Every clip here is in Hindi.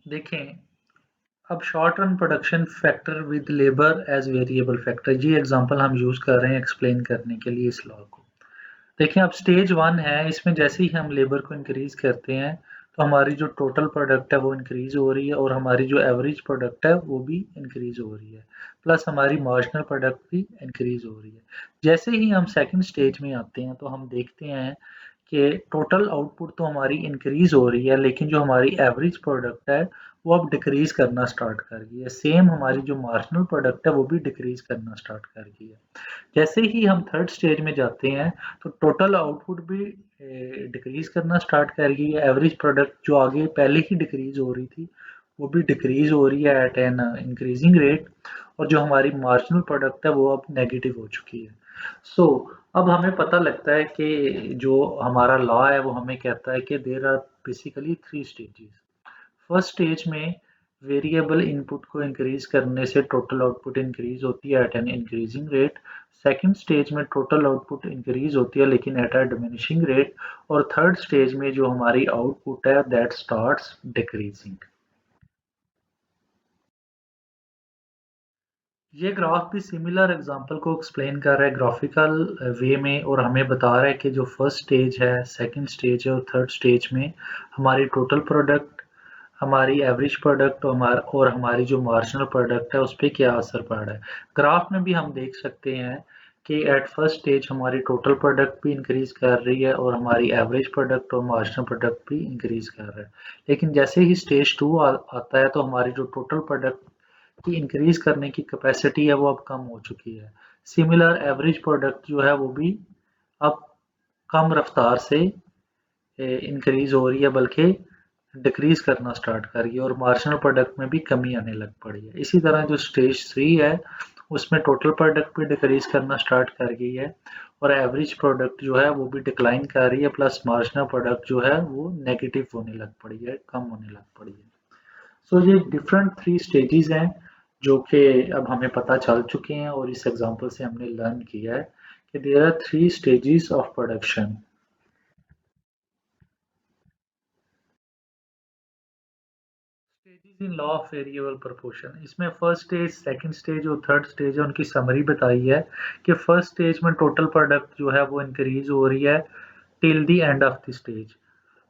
देखें, अब short run production factor with labour as variable factor, ये एग्जांपल हम यूज़ कर रहे हैं एक्सप्लेन करने के लिए इस लॉ को। देखिए, अब स्टेज 1 है, इसमें जैसे ही हम लेबर को इंक्रीज़ करते हैं, तो हमारी जो टोटल प्रोडक्ट है वो इंक्रीज़ हो रही है और हमारी जो एवरेज प्रोडक्ट है वो भी इंक्रीज़ हो रही है, प्लस हमारी मार्जिनल प्रोडक्ट भी इंक्रीज़ हो रही है। जैसे ही हम सेकंड स्टेज में आते हैं, तो हम देखते हैं कि टोटल आउटपुट तो हमारी इंक्रीज़ हो रही है, लेकिन जो हमारी एवरेज प्रोडक्ट है, वो अब डिक्रीज़ करना स्टार्ट कर गई है। सेम हमारी जो मार्जिनल प्रोडक्ट है, वो भी डिक्रीज़ करना स्टार्ट कर गई है। जैसे ही हम थर्ड स्टेज में जाते हैं, तो टोटल आउटपुट भी डिक्रीज़ करना स्टार्ट कर गई है। एवरेज प्रोडक्ट जो आगे पहले ही डिक्रीज़ हो रही थी, वो भी डिक्रीज़ हो रही है एट एन इंक्रीजिंग रेट, और जो हमारी मार्जिनल प्रोडक्ट है वो अब नेगेटिव हो चुकी है। सो अब हमें पता लगता है कि जो हमारा लॉ है वो हमें कहता है कि there are basically 3 stages. First stage में वेरिएबल इनपुट को इंक्रीज करने से टोटल आउटपुट इंक्रीज होती है at an increasing rate. Second stage में टोटल आउटपुट इंक्रीज होती है लेकिन एट अ डिमिनिशिंग रेट। और थर्ड स्टेज में जो हमारी आउटपुट है दैट स्टार्ट्स डिक्रीजिंग। ये ग्राफ भी सिमिलर एग्जांपल को एक्सप्लेन कर रहा है ग्राफिकल वे में, और हमें बता रहा है कि जो फर्स्ट स्टेज है, सेकंड स्टेज है और थर्ड स्टेज में हमारी टोटल प्रोडक्ट, हमारी एवरेज प्रोडक्ट और हमारी जो मार्जिनल प्रोडक्ट है उस पर क्या असर पड़ रहा है। ग्राफ में भी हम देख सकते हैं कि एट फर्स्ट स्टेज हमारी टोटल प्रोडक्ट भी इंक्रीज कर रही है और हमारी एवरेज प्रोडक्ट और मार्जिनल प्रोडक्ट भी इंक्रीज कर रहा है। लेकिन जैसे ही स्टेज 2 आता है, तो हमारी जो टोटल प्रोडक्ट की इंक्रीज करने की कैपेसिटी है वो अब कम हो चुकी है। सिमिलर एवरेज प्रोडक्ट जो है वो भी अब कम रफ्तार से इंक्रीज हो रही है, बल्कि डिक्रीज करना स्टार्ट कर गई, और मार्जिनल प्रोडक्ट में भी कमी आने लग पड़ी है। इसी तरह जो स्टेज 3 है, उसमें टोटल प्रोडक्ट भी डिक्रीज करना स्टार्ट कर गई है और एवरेज प्रोडक्ट जो है वो भी डिक्लाइन कर रही है, प्लस मार्जिनल प्रोडक्ट जो है वो नेगेटिव होने लग पड़ी है, कम होने लग पड़ी है। सो ये डिफरेंट 3 स्टेजेस हैं जो कि अब हमें पता चल चुके हैं, और इस एग्जांपल से हमने लर्न किया है कि there are 3 stages of production. Stages in law of variable proportion, इसमें फर्स्ट स्टेज, सेकंड स्टेज और थर्ड स्टेज है, उनकी समरी बताई है कि फर्स्ट स्टेज में टोटल प्रोडक्ट जो है वो इंक्रीज हो रही है till the end of the stage.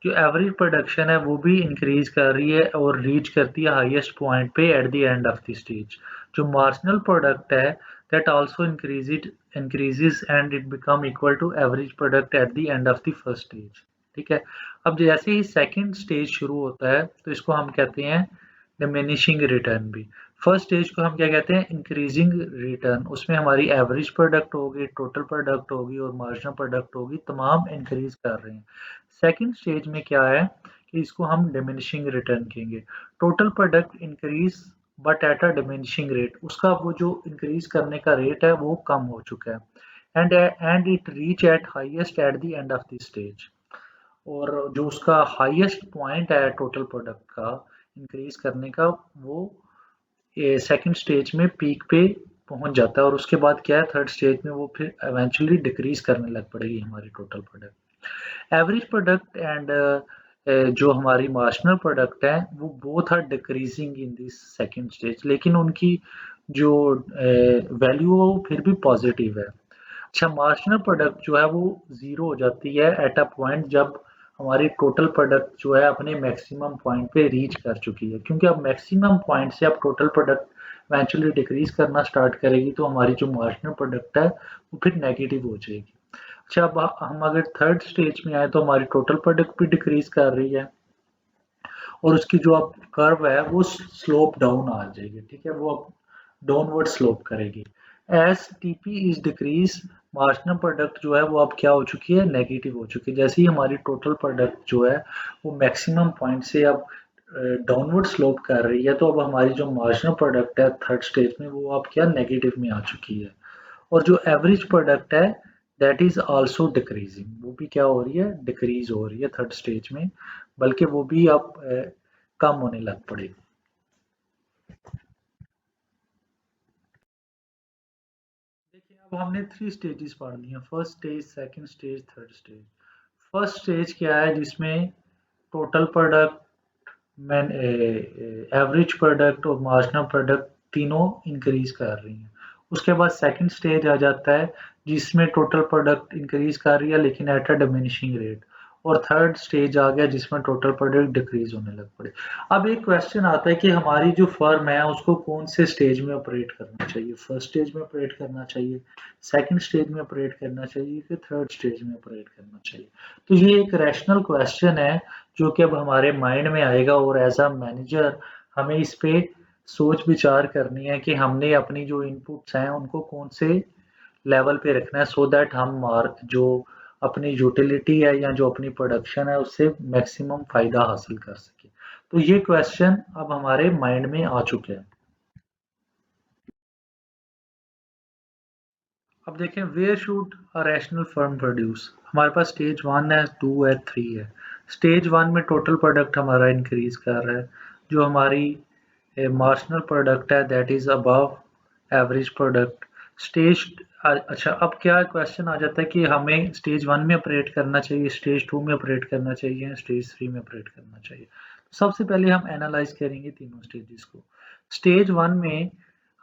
जो एवरेज प्रोडक्शन है वो भी इंक्रीज कर रही है और रीच करती है हाईएस्ट पॉइंट पे at the end of the stage. जो मार्जिनल प्रोडक्ट है that also increases and it become equal to average product at the end of the first stage. ठीक है। अब जैसे ही सेकंड स्टेज शुरू होता है, तो इसको हम कहते हैं डिमिनिशिंग रिटर्न भी। फर्स्ट स्टेज को हम क्या कहते हैं, इंक्रीजिंग रिटर्न। उसमें हमारी एवरेज प्रोडक्ट होगी, टोटल प्रोडक्ट होगी और मार्जिनल प्रोडक्ट होगी, तमाम इंक्रीज कर रहे हैं। सेकंड स्टेज में क्या है कि इसको हम डिमिनिशिंग रिटर्न कहेंगे। Total product increase but at a diminishing rate, उसका वो जो इंक्रीज करने का रेट है वो कम हो चुका है। And it reach at highest eight the end of the stage. और जो उसका हाईएस्ट पॉइंट है टोटल प्रोडक्ट का इंक्रीज करने का, वो सेकंड स्टेज में पीक पे पहुंच जाता है, और उसके बाद क्या है, थर्ड स्टेज में वो फिर इवेंचुअली डिक्रीज करने लग पड़ेगी हमारी total product. Average product and जो हमारी मार्जिनल प्रोडक्ट है वो both are decreasing in this second stage, लेकिन उनकी जो वैल्यू है वो फिर भी पॉजिटिव है। अच्छा, मार्जिनल प्रोडक्ट जो है वो ज़ीरो हो जाती है एट अ पॉइंट जब हमारी टोटल प्रोडक्ट जो है अपने मैक्सिमम पॉइंट पे रीच कर चुकी है, क्योंकि अब मैक्सिमम पॉइंट से अब टोटल प्रोडक्ट इवेंचुअली डिक्रीज करना स्टार्ट करेगी, तो हमारी जो मार्जिनल प्रोडक्ट है वो फिर नेगेटिव हो जाएगी। अच्छा, अब हम अगर थर्ड स्टेज में आए, तो हमारी टोटल प्रोडक्ट भी डिक्रीज कर रही है और उसकी जो अब कर्व है वो स्लोप डाउन आ जाएगी। ठीक है, वो अब डाउनवर्ड स्लोप करेगी। As TP is decrease, marginal product जो है वो अब क्या हो चुकी है, नेगेटिव हो चुकी है। जैसे ही हमारी टोटल प्रोडक्ट जो है वो मैक्सिमम पॉइंट से अब डाउनवर्ड स्लोप कर रही है, तो अब हमारी जो मार्जिनल प्रोडक्ट है थर्ड स्टेज में वो अब क्या नेगेटिव में आ चुकी है। और जो एवरेज प्रोडक्ट है दैट इज आल्सो डिक्रीजिंग, वो भी क्या हो रही है, डिक्रीज हो रही है थर्ड स्टेज में, बल्कि वो भी अब कम होने लग पड़ेगी। देखिए, अब हमने 3 स्टेजेस पढ़ ली हैं, first stage, second stage, third stage. First stage क्या है, जिसमें total product man average product और मार्जिनल प्रोडक्ट तीनों इंक्रीज कर रही हैं। उसके बाद सेकंड स्टेज आ जाता है जिसमें टोटल प्रोडक्ट इंक्रीज कर रही है लेकिन एट अ डिमिनिशिंग रेट। और थर्ड स्टेज आ गया जिसमें टोटल प्रोडक्ट डिक्रीज होने लग पड़े। अब एक क्वेश्चन आता है कि हमारी जो फर्म है उसको कौन से स्टेज में ऑपरेट करना चाहिए, फर्स्ट स्टेज में ऑपरेट करना चाहिए, सेकंड स्टेज में ऑपरेट करना चाहिए कि थर्ड स्टेज में ऑपरेट करना चाहिए। तो ये एक रैशनल क्वेश्चन है जो कि अब हमारे माइंड में आएगा और एज अ मैनेजर हमें इस पे सोच विचार करनी है कि हमने अपनी जो इनपुट्स हैं उनको कौन से लेवल पे रखना है सो दैट हम मार्क जो अपनी यूटिलिटी है या जो अपनी प्रोडक्शन है उससे मैक्सिमम फायदा हासिल कर सके। तो ये क्वेश्चन अब हमारे माइंड में आ चुके हैं। अब देखें where should a rational firm produce. हमारे पास स्टेज 1 है, 2 है, 3 है। स्टेज 1 में टोटल प्रोडक्ट हमारा इंक्रीज कर रहा है। जो हमारी मार्जिनल प्रोडक्ट है that is above average product. Stage अच्छा, अब क्या क्वेश्चन आ जाता है कि हमें स्टेज 1 में ऑपरेट करना चाहिए, स्टेज 2 में ऑपरेट करना चाहिए, स्टेज 3 में ऑपरेट करना चाहिए। सबसे पहले हम एनालाइज करेंगे तीनों स्टेजेस को। स्टेज 1 में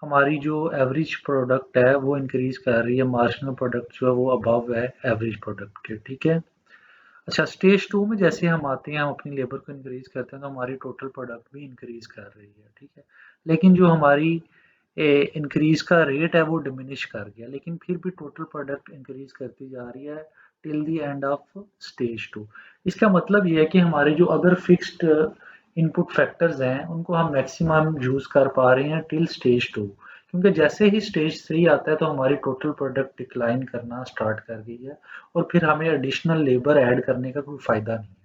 हमारी जो एवरेज प्रोडक्ट है वो इंक्रीज कर रही है, मार्जिनल प्रोडक्ट जो है वो अबव है एवरेज प्रोडक्ट के, ठीक है। अच्छा, स्टेज 2 में जैसे हम आते हैं, हम अपनी लेबर को इंक्रीज करते हैं तो हमारी टोटल प्रोडक्ट भी इंक्रीज कर रही है, ठीक है। लेकिन जो हमारी इंक्रीज का रेट है वो डिमिनिश कर गया, लेकिन फिर भी टोटल प्रोडक्ट इंक्रीज करती जा रही है till the end of stage 2। इसका मतलब ये है कि हमारे जो अदर फिक्स्ड इनपुट फैक्टर्स हैं उनको हम मैक्सिमम यूज कर पा रहे हैं टिल स्टेज 2। क्योंकि जैसे ही स्टेज 3 आता है तो हमारी टोटल प्रोडक्ट डिक्लाइन करना स्टार्ट कर गई है और फिर हमें एडिशनल लेबर ऐड करने का कोई फायदा नहीं है।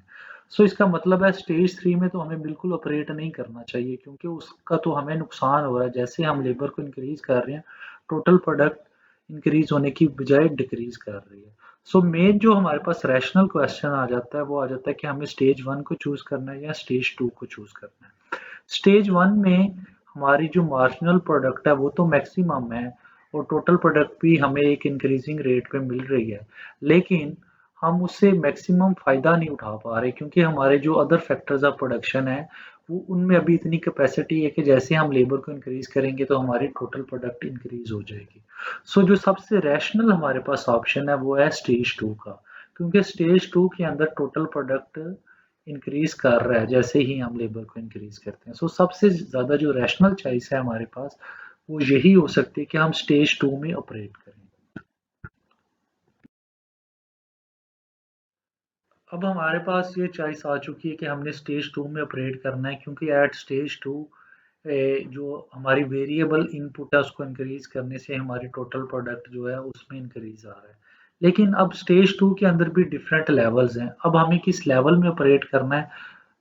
सो इसका मतलब है स्टेज 3 में तो हमें बिल्कुल ऑपरेट नहीं करना चाहिए क्योंकि उसका तो हमें नुकसान हो रहा है। जैसे हम लेबर को इंक्रीज कर रहे हैं, टोटल प्रोडक्ट इंक्रीज होने की बजाय डिक्रीज कर रही है। सो मेन जो हमारे पास रैशनल क्वेश्चन आ जाता है वो आ जाता है कि हमें स्टेज 1 को चूज करना है या स्टेज 2 को चूज करना है। स्टेज 1 में हमारी जो मार्जिनल प्रोडक्ट है वो तो मैक्सिमम है और टोटल प्रोडक्ट भी हमें एक इंक्रीजिंग रेट पे मिल रही है, लेकिन हम उससे मैक्सिमम फ़ायदा नहीं उठा पा रहे क्योंकि हमारे जो अदर फैक्टर्स ऑफ प्रोडक्शन है वो उनमें अभी इतनी कैपेसिटी है कि जैसे हम लेबर को इंक्रीज करेंगे तो हमारी टोटल प्रोडक्ट इंक्रीज हो जाएगी। सो जो सबसे रैशनल हमारे पास ऑप्शन है वो है स्टेज 2 का, क्योंकि स्टेज 2 के अंदर टोटल प्रोडक्ट इंक्रीज कर रहा है जैसे ही हम लेबर को इंक्रीज करते हैं। सो सबसे ज़्यादा जो रैशनल चॉइस है हमारे पास वो यही हो सकती है कि हम स्टेज 2 में ऑपरेट करें। अब हमारे पास ये चॉइस आ चुकी है कि हमने स्टेज 2 में ऑपरेट करना है क्योंकि एट स्टेज 2 जो हमारी वेरिएबल इनपुट है उसको इंक्रीज करने से हमारी टोटल प्रोडक्ट जो है उसमें इंक्रीज आ रहा है। लेकिन अब स्टेज 2 के अंदर भी डिफरेंट लेवल्स हैं। अब हमें किस लेवल में ऑपरेट करना है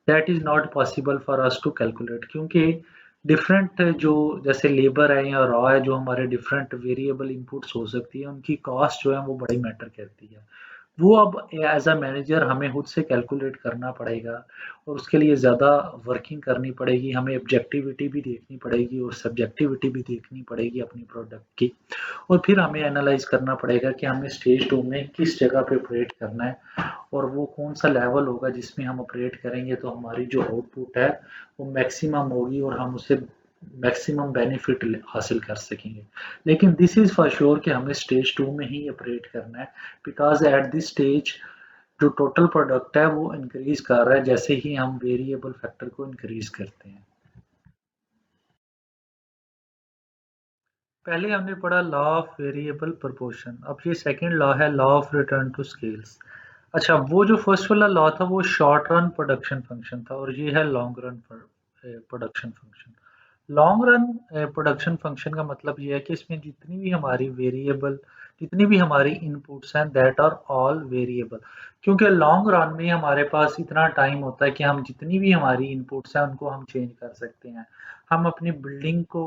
that is not possible for us to calculate, क्योंकि डिफरेंट जो जैसे लेबर है या रॉ है जो हमारे डिफरेंट वेरिएबल इनपुट्स हो सकती है उनकी कॉस्ट जो है वो बड़ी मैटर करती है। वो अब एज अ मैनेजर हमें खुद से कैलकुलेट करना पड़ेगा और उसके लिए ज़्यादा वर्किंग करनी पड़ेगी, हमें ऑब्जेक्टिविटी भी देखनी पड़ेगी और सब्जेक्टिविटी भी देखनी पड़ेगी अपनी प्रोडक्ट की। और फिर हमें एनालाइज करना पड़ेगा कि हमें स्टेज 2 में किस जगह पे ऑपरेट करना है और वो कौन सा लेवल होगा जिसमें हम ऑपरेट करेंगे तो हमारी जो आउटपुट है वो मैक्सिमम होगी और हम उससे मैक्सिमम बेनिफिट हासिल कर सकेंगे। लेकिन दिस इज़ फॉर श्योर कि हमें स्टेज 2 में ही ऑपरेट करना है, बिकॉज एट दिस स्टेज जो टोटल प्रोडक्ट है वो इंक्रीज कर रहा है जैसे ही हम वेरिएबल फैक्टर को इंक्रीज करते हैं। पहले हमने पढ़ा लॉ ऑफ वेरिएबल प्रोपोर्शन, अब ये सेकंड लॉ है law of return to scales. अच्छा, वो जो फर्स्ट वाला लॉ था वो शॉर्ट रन प्रोडक्शन फंक्शन था और ये है long run production function. Long run production function का मतलब ये है कि इसमें जितनी भी हमारी वेरिएबल, जितनी भी हमारी इनपुट्स हैं दैट आर ऑल वेरिएबल, क्योंकि लॉन्ग रन में हमारे पास इतना टाइम होता है कि हम जितनी भी हमारी इनपुट्स हैं उनको हम चेंज कर सकते हैं। हम अपनी बिल्डिंग को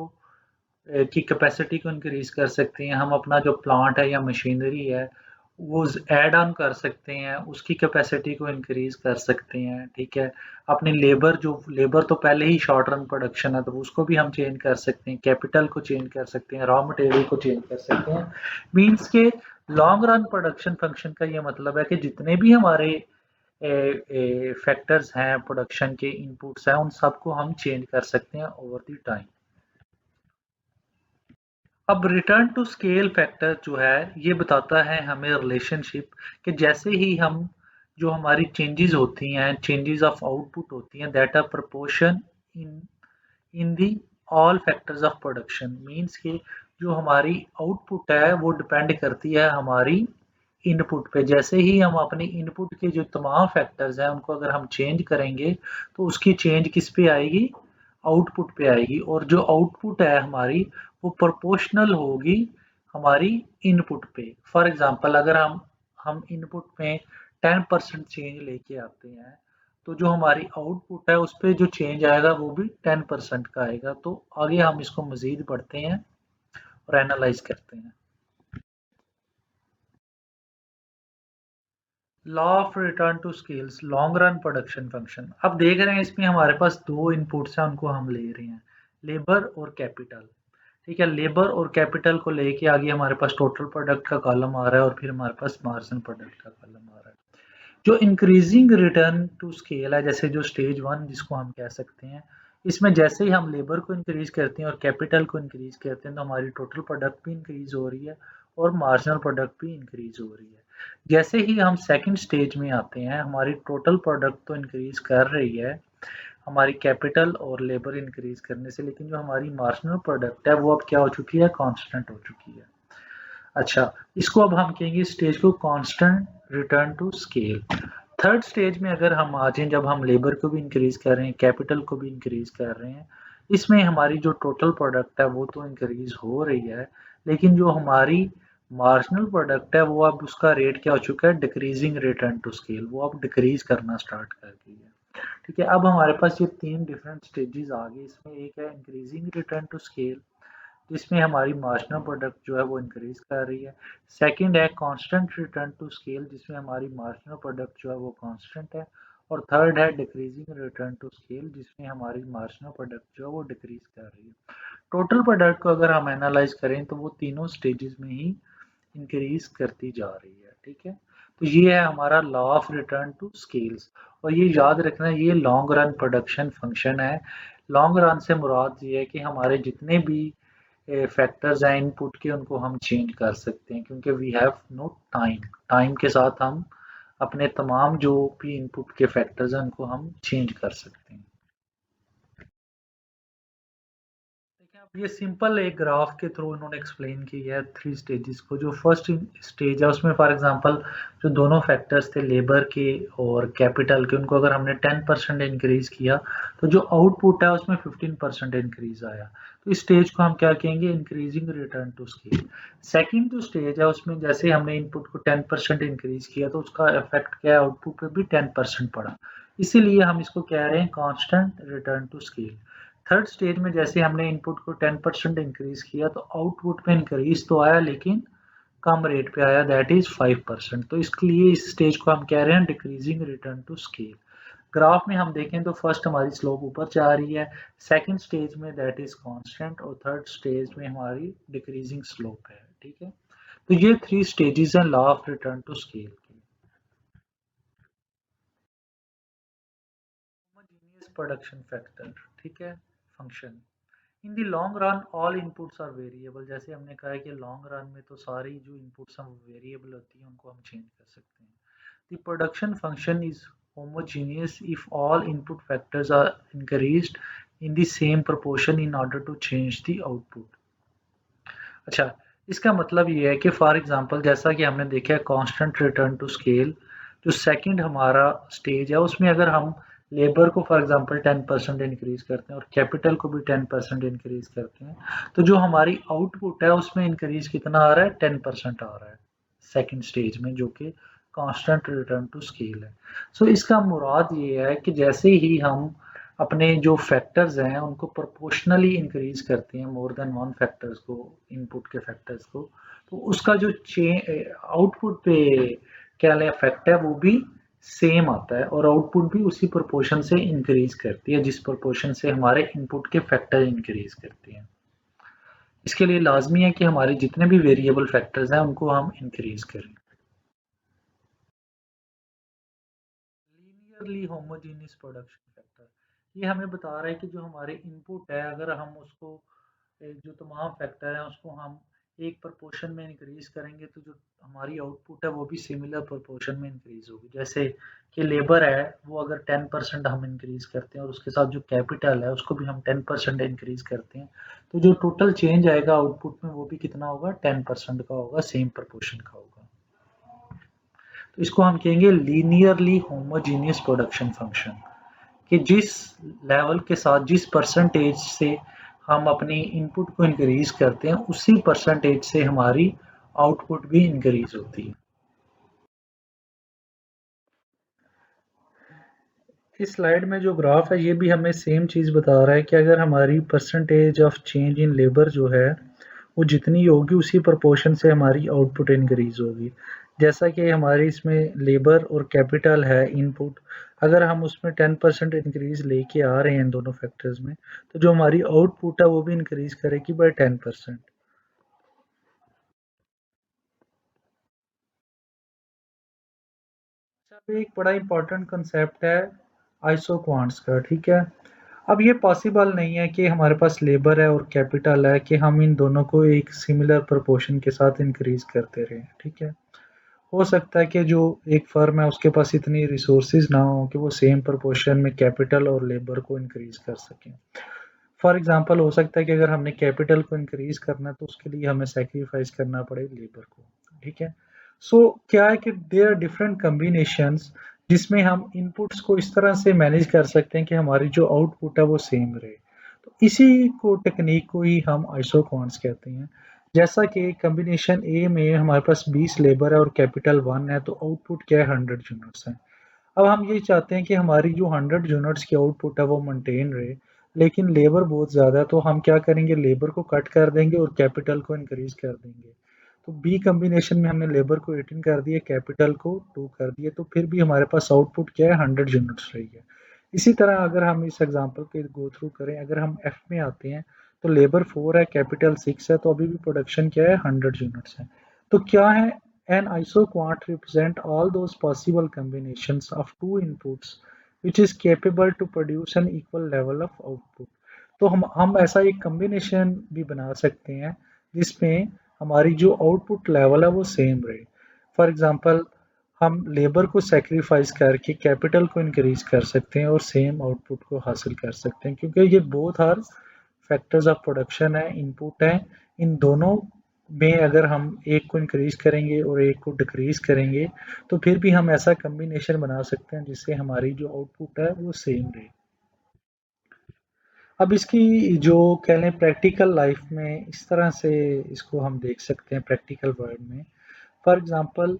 की कैपेसिटी को इंक्रीज कर सकते हैं, हम अपना जो प्लांट है या मशीनरी है वो ऐड ऑन कर सकते हैं, उसकी कैपेसिटी को इंक्रीज कर सकते हैं, ठीक है। अपनी लेबर, जो लेबर तो पहले ही शॉर्ट रन प्रोडक्शन है तो उसको भी हम चेंज कर सकते हैं, कैपिटल को चेंज कर सकते हैं, रॉ मटेरियल को चेंज कर सकते हैं। मीन्स के लॉन्ग रन प्रोडक्शन फंक्शन का ये मतलब है कि जितने भी हमारे फैक्टर्स हैं, प्रोडक्शन के इनपुट्स हैं, उन सबको हम चेंज कर सकते हैं ओवर द टाइम। अब रिटर्न टू स्केल फैक्टर जो है ये बताता है हमें रिलेशनशिप कि जैसे ही हम जो हमारी चेंजेस होती हैं, चेंजेस ऑफ आउटपुट होती हैं, that are proportion in in the all factors of production, means कि जो हमारी आउटपुट है वो डिपेंड करती है हमारी इनपुट पे। जैसे ही हम अपनी इनपुट के जो तमाम फैक्टर्स हैं उनको अगर हम चेंज करेंगे तो उसकी चेंज किस पे आएगी, आउटपुट पे आएगी, और जो आउटपुट है हमारी वो प्रोपोर्शनल होगी हमारी इनपुट पे। फॉर एग्जांपल अगर हम इनपुट में 10% चेंज लेके आते हैं तो जो हमारी आउटपुट है उस पर जो चेंज आएगा वो भी 10% का आएगा। तो आगे हम इसको मजीद बढ़ते हैं और एनालाइज करते हैं। Law of return to scales, long run production function. अब देख रहे हैं इसमें हमारे पास दो इनपुट्स हैं, उनको हम ले रहे हैं, लेबर और कैपिटल। ठीक है, लेबर और कैपिटल को लेके आगे हमारे पास टोटल प्रोडक्ट का कॉलम आ रहा है और फिर हमारे पास मार्जिनल प्रोडक्ट का कॉलम आ रहा है। जो इंक्रीजिंग रिटर्न टू स्केल है, जैसे जो स्टेज वन जिसको हम कह सकते हैं, इसमें जैसे ही हम लेबर को इंक्रीज करते हैं और कैपिटल को इंक्रीज करते हैं तो हमारी टोटल प्रोडक्ट भी इंक्रीज हो रही है और मार्जिनल प्रोडक्ट भी इंक्रीज हो रही है। जैसे ही हम सेकंड स्टेज में आते हैं हमारी टोटल प्रोडक्ट तो इंक्रीज कर रही है हमारी कैपिटल और लेबर इंक्रीज करने से, लेकिन जो हमारी मार्जिनल प्रोडक्ट है वो अब क्या हो चुकी है, कांस्टेंट हो चुकी है। अच्छा, इसको अब हम कहेंगे स्टेज को constant return to scale. Third stage में अगर हम आ जाएं, जब हम लेबर को भी इंक्रीज कर रहे हैं, कैपिटल को भी इंक्रीज कर रहे हैं, इसमें हमारी जो टोटल प्रोडक्ट है वो तो इंक्रीज हो रही है, लेकिन जो हमारी मार्जिनल प्रोडक्ट है वो अब उसका रेट क्या हो चुका है, डिक्रीजिंग रिटर्न टू स्केल, वो अब डिक्रीज करना स्टार्ट कर गई है। ठीक है, अब हमारे पास ये तीन डिफरेंट स्टेजेस आ गए। इसमें एक है इंक्रीजिंग रिटर्न टू स्केल जिसमें हमारी मार्जिनल प्रोडक्ट जो है वो इंक्रीज कर रही है। सेकंड है कांस्टेंट रिटर्न टू स्केल जिसमें हमारी मार्जिनल प्रोडक्ट जो है वो कांस्टेंट है। और थर्ड है डिक्रीजिंग रिटर्न टू स्केल जिसमें हमारी मार्जिनल प्रोडक्ट जो है वो डिक्रीज कर रही है। टोटल प्रोडक्ट को अगर हम एनालाइज करें तो वो तीनों स्टेजेस में ही इंक्रीज करती जा रही है। ठीक है, तो ये है हमारा law of return to scales. और ये याद रखना, ये लॉन्ग रन प्रोडक्शन फंक्शन है। लॉन्ग रन से मुराद ये है कि हमारे जितने भी फैक्टर्स हैं इनपुट के उनको हम चेंज कर सकते हैं, क्योंकि we have no time, time के साथ हम अपने तमाम जो भी इनपुट के फैक्टर्स हैं उनको हम चेंज कर सकते हैं। देखिए, अब ये सिंपल एक ग्राफ के थ्रू इन्होंने एक्सप्लेन की है थ्री स्टेजेस को। जो फर्स्ट स्टेज है उसमें फॉर एग्जांपल जो दोनों फैक्टर्स थे लेबर के और कैपिटल के, उनको अगर हमने 10% इंक्रीज किया तो जो आउटपुट है उसमें 15% इंक्रीज आया। तो इस स्टेज को हम क्या कहेंगे, increasing return to scale. Second जो स्टेज है उसमें जैसे हमने इनपुट को 10% इंक्रीज किया तो उसका इफेक्ट क्या है, आउटपुट पे भी 10% पड़ा, इसीलिए हम इसको कह रहे हैं constant return to scale. Third stage में जैसे हमने इनपुट को 10% इंक्रीज किया तो आउटपुट में इंक्रीज तो आया लेकिन कम रेट पे आया, दैट इज 5%। तो इसके लिए इस स्टेज को हम कह रहे हैं decreasing return to scale. Graph में हम देखें तो फर्स्ट हमारी स्लोप ऊपर जा रही है, सेकंड स्टेज में दैट इज कांस्टेंट और थर्ड स्टेज में हमारी डिक्रीजिंग स्लोप है। ठीक है, तो ये थ्री स्टेजेस हैं law of return to scale की। होमोजेनियस प्रोडक्शन फैक्टर, ठीक है, function. In the long run all inputs are variable. जैसे हमने कहा है कि लॉन्ग रन में तो सारी जो इनपुट्स हैं वो वेरिएबल होती हैं, उनको हम चेंज कर सकते हैं। The production function is homogeneous if all input factors are increased in the same proportion in order to change the output। अच्छा, इसका मतलब ये है कि फॉर एग्जांपल जैसा कि हमने देखा है कांस्टेंट रिटर्न टू स्केल, जो सेकंड हमारा स्टेज है उसमें अगर हम लेबर को फॉर एग्जांपल 10% इंक्रीज करते हैं और कैपिटल को भी 10% इंक्रीज करते हैं तो जो हमारी आउटपुट है उसमें इंक्रीज कितना आ रहा है, 10% आ रहा है सेकंड स्टेज में, जो कि कांस्टेंट रिटर्न टू स्केल है। सो इसका मुराद ये है कि जैसे ही हम अपने जो फैक्टर्स हैं उनको प्रोपोर्शनली इंक्रीज करते हैं, मोर देन वन फैक्टर्स को, इनपुट के फैक्टर्स को, तो उसका जो आउटपुट पे क्या इफेक्ट है वो भी सेम आता है और आउटपुट भी उसी प्रोपोर्शन से इंक्रीज करती है जिस प्रोपोर्शन से हमारे इनपुट के फैक्टर इंक्रीज करते हैं। इसके लिए लाजमी है कि हमारे जितने भी वेरिएबल फैक्टर्स हैं उनको हम इंक्रीज करें। Linearly homogeneous production factor. ये हमें बता रहा है कि जो हमारे इनपुट है अगर हम उसको जो तमाम फैक्टर हैं उसको हम एक प्रोपोर्शन में इंक्रीज करेंगे तो जो हमारी आउटपुट है वो भी सिमिलर प्रोपोर्शन में इंक्रीज होगी। जैसे कि लेबर है वो अगर 10% हम इंक्रीज करते हैं और उसके साथ जो कैपिटल है उसको भी हम 10% इंक्रीज करते हैं तो जो टोटल चेंज आएगा आउटपुट में वो भी कितना होगा 10% का होगा, सेम प्रोपोर्शन का होगा। तो इसको हम कहेंगे लीनियरली होमोजीनियस प्रोडक्शन फंक्शन, कि जिस लेवल के साथ जिस परसेंटेज से हम अपनी इनपुट को इंक्रीज करते हैं उसी परसेंटेज से हमारी आउटपुट भी इंक्रीज होती है। इस स्लाइड में जो ग्राफ है ये भी हमें सेम चीज़ बता रहा है कि अगर हमारी percentage of change in labour जो है वो जितनी होगी उसी प्रोपोर्शन से हमारी आउटपुट इंक्रीज होगी। जैसा कि हमारी इसमें लेबर और कैपिटल है इनपुट, अगर हम उसमें 10% इंक्रीज लेके आ रहे हैं इन दोनों फैक्टर्स में तो जो हमारी आउटपुट है वो भी इंक्रीज करेगी बाय 10%। अच्छा, एक बड़ा इंपॉर्टेंट कंसेप्ट है आइसो क्वांट्स का, ठीक है। अब ये पॉसिबल नहीं है कि हमारे पास लेबर है और कैपिटल है कि हम इन दोनों को एक सिमिलर प्रोपोर्शन के साथ इंक्रीज करते रहें, ठीक है। हो सकता है कि जो एक फर्म है उसके पास इतनी रिसोर्सेज ना हो कि वो सेम प्रोपोर्शन में कैपिटल और लेबर को इंक्रीज कर सकें। फॉर एग्जांपल हो सकता है कि अगर हमने कैपिटल को इंक्रीज करना है तो उसके लिए हमें सेक्रीफाइस करना पड़े लेबर को, ठीक है। सो क्या है कि देयर आर डिफरेंट कॉम्बिनेशंस जिसमें हम इनपुट्स को इस तरह से मैनेज कर सकते हैं कि हमारी जो आउटपुट है वो सेम रहे। तो इसी को टेक्निक को ही हम आइसोक्वांट्स कहते हैं। जैसा कि कॉम्बिनेशन ए में हमारे पास 20 लेबर है और कैपिटल 1 है तो आउटपुट क्या है 100 यूनिट्स है। अब हम ये चाहते हैं कि हमारी जो 100 यूनिट्स की आउटपुट है वो मेंटेन रहे, लेकिन लेबर बहुत ज़्यादा है तो हम क्या करेंगे लेबर को कट कर देंगे और कैपिटल को इंक्रीज कर देंगे। तो बी कॉम्बिनेशन में हमने लेबर को 18 कर दिया, कैपिटल को 2 कर दिया, तो फिर भी हमारे पास आउटपुट क्या है 100 यूनिट्स रही है। इसी तरह अगर हम इस एग्जांपल के गो थ्रू करें, अगर हम एफ में आते हैं तो लेबर 4 है, कैपिटल 6 है, तो अभी भी प्रोडक्शन क्या है 100 यूनिट्स है। तो क्या है an isoquant represent all those possible combinations of two inputs which is capable to produce an equal level of output। तो हम ऐसा एक कॉम्बिनेशन भी बना सकते हैं जिसमें हमारी जो आउटपुट लेवल है वो सेम रहे। फॉर एग्जांपल हम लेबर को सेक्रीफाइस करके कैपिटल को इंक्रीज कर सकते हैं और सेम आउटपुट को हासिल कर सकते हैं, क्योंकि ये both are factors of production है, इनपुट है। इन दोनों में अगर हम एक को इंक्रीज करेंगे और एक को डिक्रीज करेंगे तो फिर भी हम ऐसा कॉम्बिनेशन बना सकते हैं जिससे हमारी जो आउटपुट है वो सेम रहे। अब इसकी जो कह लें प्रैक्टिकल लाइफ में इस तरह से इसको हम देख सकते हैं प्रैक्टिकल वर्ल्ड में। फॉर एग्जांपल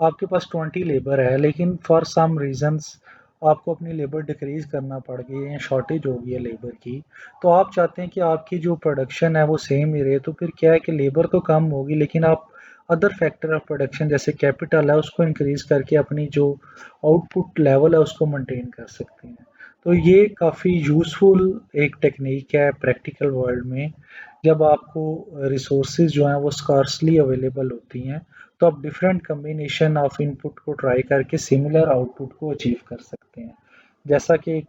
आपके पास 20 लेबर है लेकिन फॉर सम रीजंस आपको अपनी लेबर डिक्रीज करना पड़ गई है, शॉर्टेज हो गई है लेबर की, तो आप चाहते हैं कि आपकी जो प्रोडक्शन है वो सेम ही रहे। तो फिर क्या है कि लेबर तो कम होगी लेकिन आप अदर फैक्टर ऑफ प्रोडक्शन जैसे कैपिटल है उसको इंक्रीज करके अपनी जो आउटपुट लेवल है उसको मेंटेन कर सकते हैं। तो ये काफ़ी यूज़फुल एक टेक्निक है प्रैक्टिकल वर्ल्ड में। जब आपको रिसोर्सेज जो हैं वो स्कार्सली अवेलेबल होती हैं तो आप डिफरेंट कम्बिनेशन ऑफ इनपुट को ट्राई करके सिमिलर आउटपुट को अचीव कर सकते हैं। जैसा कि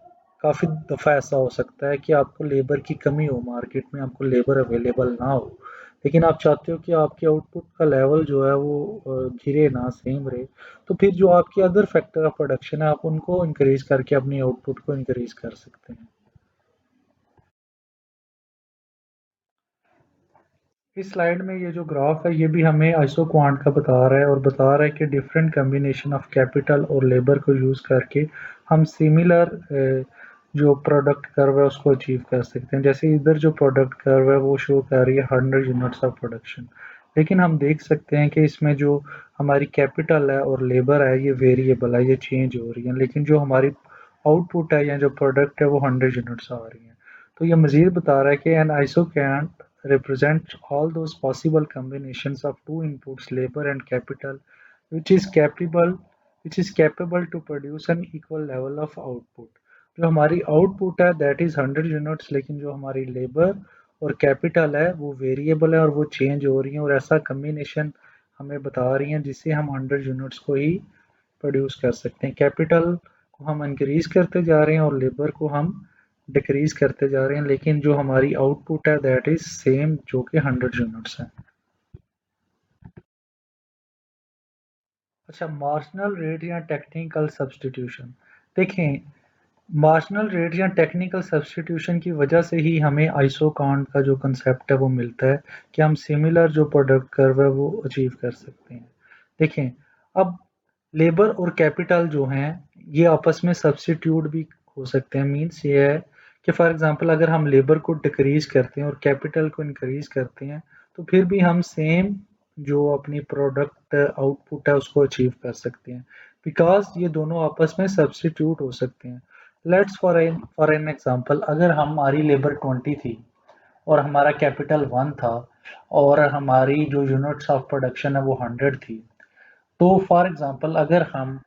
काफ़ी दफ़ा ऐसा हो सकता है कि आपको लेबर की कमी हो, मार्केट में आपको लेबर अवेलेबल ना हो, लेकिन आप चाहते हो कि आपके आउटपुट का लेवल जो है वो गिरे ना, सेम रहे। तो फिर जो आपके अदर फैक्टर ऑफ प्रोडक्शन है आप उनको इंक्रीज करके अपनी आउटपुट को इंक्रीज कर सकते हैं। इस स्लाइड में ये जो ग्राफ है ये भी हमें आइसोक्वांट का बता रहा है और बता रहा है कि डिफरेंट कम्बिनेशन ऑफ कैपिटल और लेबर को यूज़ करके हम सिमिलर जो प्रोडक्ट कर्व है उसको अचीव कर सकते हैं। जैसे इधर जो प्रोडक्ट कर्व है वो शो कर रही है 100 यूनिट्स ऑफ प्रोडक्शन, लेकिन हम देख सकते हैं कि इसमें जो हमारी कैपिटल है और लेबर है ये वेरिएबल है, ये चेंज हो रही है, लेकिन जो हमारी आउटपुट है या जो प्रोडक्ट है वो 100 यूनिट्स आ रही है। तो ये मजीद बता रहा है कि an isoquant represents all those possible combinations of two inputs labor and capital which is capable to produce an equal level of output। जो हमारी आउटपुट है दैट इज 100 यूनिट्स, लेकिन जो हमारी लेबर और कैपिटल है वो वेरिएबल है और वो चेंज हो रही है, और ऐसा कम्बिनेशन हमें बता रही हैं जिससे हम 100 यूनिट्स को ही प्रोड्यूस कर सकते हैं। कैपिटल को हम इंक्रीज करते जा रहे हैं और लेबर को हम डिक्रीज करते जा रहे हैं, लेकिन जो हमारी आउटपुट है दैट इज सेम, जो कि 100 यूनिट्स है। अच्छा, मार्जिनल रेट या टेक्निकल सब्सटीट्यूशन। देखें, मार्जिनल रेट या टेक्निकल सब्सटीट्यूशन की वजह से ही हमें आइसोकांट का जो कंसेप्ट है वो मिलता है कि हम सिमिलर जो प्रोडक्ट कर्व है वो अचीव कर सकते हैं। देखें, अब लेबर और कैपिटल जो हैं ये आपस में सब्सटीट्यूट भी हो सकते हैं। मीन्स ये है कि फॉर एग्जांपल अगर हम लेबर को डिक्रीज करते हैं और कैपिटल को इंक्रीज करते हैं तो फिर भी हम सेम जो अपनी प्रोडक्ट आउटपुट है उसको अचीव कर सकते हैं, बिकॉज ये दोनों आपस में सब्सटीट्यूट हो सकते हैं। लेट्स फॉर एन एग्जांपल, अगर हमारी लेबर 20 थी और हमारा कैपिटल 1 था और हमारी जो यूनिट्स ऑफ प्रोडक्शन है वो 100 थी, तो फॉर एग्जांपल अगर हम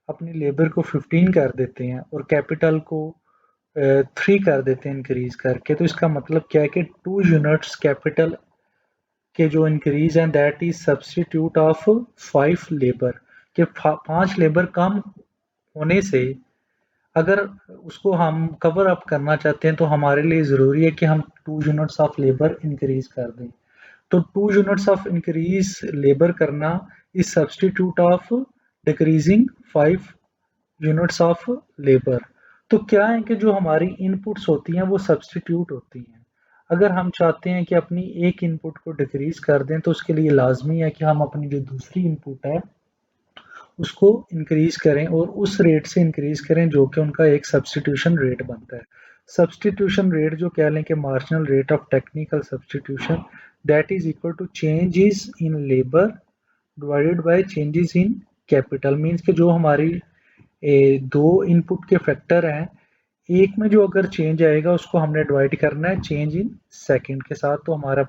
अपनी लेबर को 15 कर देते हैं और कैपिटल को 3 कर देते हैं इंक्रीज करके, तो इसका मतलब क्या है कि 2 यूनिट्स कैपिटल के जो इंक्रीज हैं that is substitute of 5 labour, के 5 लेबर कम होने से अगर उसको हम कवर अप करना चाहते हैं तो हमारे लिए ज़रूरी है कि हम 2 यूनिट्स ऑफ लेबर इंक्रीज कर दें। तो 2 यूनिट्स ऑफ इंक्रीज लेबर करना is substitute of decreasing 5 units of labour. तो क्या है कि जो हमारी इनपुट्स होती हैं वो सब्सटीट्यूट होती हैं। अगर हम चाहते हैं कि अपनी एक इनपुट को डिक्रीज कर दें तो उसके लिए लाजमी है कि हम अपनी जो दूसरी इनपुट है उसको इंक्रीज करें और उस रेट से इंक्रीज करें जो कि उनका एक सब्सटीट्यूशन रेट बनता है। सब्सटीट्यूशन रेट जो कह लें कि marginal rate of technical substitution that is equal to changes in labour divided by changes in capital. Means कि जो हमारी दो इनपुट के फैक्टर हैं, एक में जो अगर चेंज आएगा उसको हमने डिवाइड करना है चेंज इन सेकंड के साथ, तो हमारा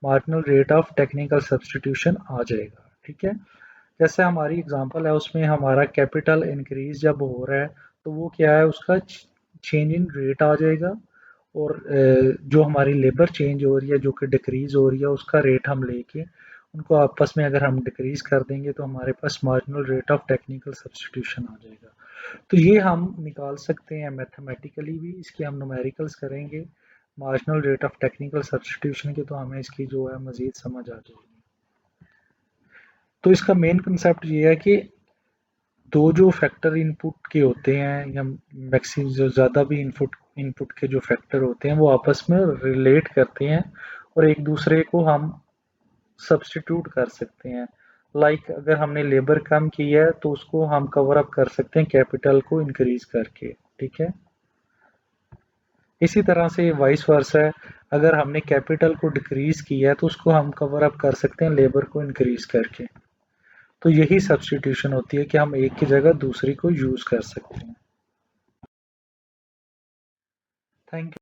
marginal rate of technical substitution आ जाएगा। ठीक है, जैसे हमारी एग्जांपल है उसमें हमारा कैपिटल इंक्रीज जब हो रहा है तो वो क्या है, उसका चेंज इन रेट आ जाएगा, और जो हमारी लेबर चेंज हो रही है जो कि डिक्रीज हो रही है उसका रेट हम लेके उनको आपस में अगर हम डिक्रीज कर देंगे तो हमारे पास marginal rate of technical substitution आ जाएगा। तो ये हम निकाल सकते हैं मैथमेटिकली भी, इसकी हम न्यूमेरिकल्स करेंगे marginal rate of technical substitution की, तो हमें इसकी जो है मज़ीद समझ आ जाएगी। तो इसका मेन कंसेप्ट ये है कि दो जो फैक्टर इनपुट के होते हैं या मैक्सिमम जो ज़्यादा भी इनपुट इनपुट के जो फैक्टर होते हैं वो आपस में रिलेट करते हैं और एक दूसरे को हम सब्सटीट्यूट कर सकते हैं। लाइक अगर हमने लेबर कम की है तो उसको हम कवर अप कर सकते हैं कैपिटल को इंक्रीज करके। ठीक है, इसी तरह से वाइस वर्सा है, अगर हमने कैपिटल को डिक्रीज किया है तो उसको हम कवर अप कर सकते हैं लेबर को इंक्रीज करके। तो यही सब्सटीट्यूशन होती है कि हम एक की जगह दूसरी को यूज कर सकते हैं। Thank you.